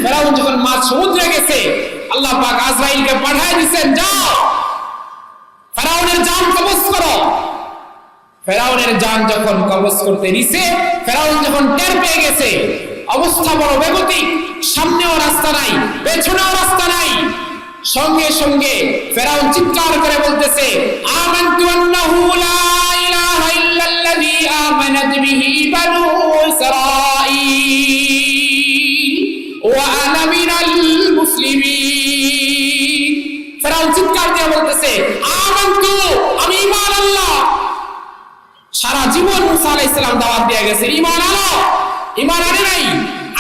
ফেরাউন যখন মাঝ সমুদ্রে গেছে, আল্লাহ পাক আজরাইলকে পাঠিয়ে দিয়েছেন, যাও ফেরাউনের জান কবজ করো। ফেরাউনের জান যখন কবজ করতে নিছে, ফেরাউন যখন টের পেয়ে গেছে অবস্থা বড় বেগতিক, সামনেও রাস্তা নাই, পেছনেও রাস্তা নাই, সঙ্গে সঙ্গে ফেরাউন চিৎকার করে বলতেছে, আমানতু আন্নাহু লা ইলাহা ইল্লাল্লাযী আমানাত বিহি বানু ইসরাঈল ওয়া আনা মিনাল মুসলিমিন। ফেরাউন চিৎকার দিয়ে বলতেছে, আমানতু, আমি ঈমান আনলাম। সারা জীবন মুসা আলাইহিস সালাম দাওয়াত দিয়ে গেছে, ঈমান আনো, ঈমান আনে নাই।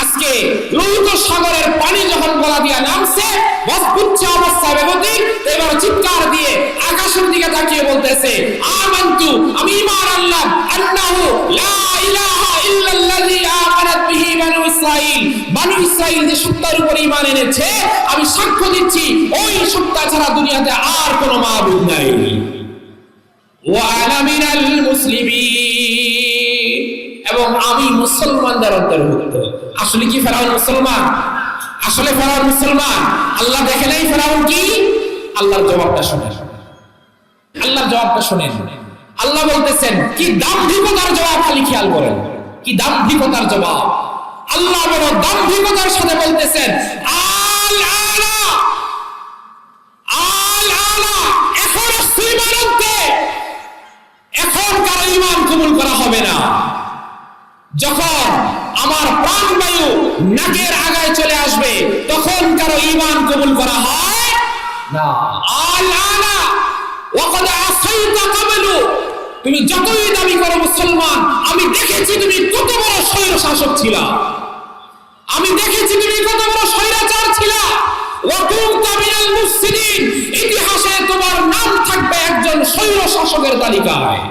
আজকে লোহিত সাগরের পানি যখন গলা দিয়া নামছে, বস বুঝছে অবস্থা বেগতিক, এবার চিৎকার দিয়ে আকাশের দিকে তাকিয়ে বলতেছে, আমানতু, আমি ঈমান আনলাম, আন্নাহু লা ইলাহা ইল্লাল্লাযী আমানাত বিহি বানু ইসরাঈল, বানু ইসরাঈল যে সত্তার উপর ঈমান এনেছে, আমি সাক্ষ্য দিচ্ছি ওই সত্তা ছাড়া দুনিয়াতে আর কোনো মাবুদ নাই, ওয়া আনা মিনাল মুসলিমিন, এবং আমি মুসলমানদের অন্তর্ভুক্ত। আসলে কি ফেরাউন মুসলমান? আসলে ফেরাউন মুসলমান? আল্লাহ দেখে নাই ফেরাউন কি? আল্লাহর জবাবটা শোনেন, আল্লাহর জবাবটা শোনেন। আল্লাহ বলতেছেন, কি দাম্ভিকতার জবাব, খালি খেয়াল করেন, কি দাম্ভিকতার জবাব। আল্লাহ বড় দাম্ভিকতার সাথে বলতেছেন, আল আলা, আল আলা, এখন ঈমান আনতে, এখন কারো ঈমান কবুল করা হবে না। যখন আমার প্রাণবায়ু নাকের আগায় চলে আসবে, তখন কারো ঈমান কবুল করা হয় না। আলানা ওয়াকাদ আসাইতা ক্বাবলু, তুমি যতই দাবি করো মুসলমান, আমি দেখেছি তুমি কত বড় স্বৈর শাসক ছিলা, আমি দেখেছি তুমি কত বড় স্বৈরাচার ছিলা। ওয়া কুনতা মিনাল মুফসিদিন, ইতিহাসে তোমার নাম থাকবে একজন স্বৈর শাসকের তালিকায়।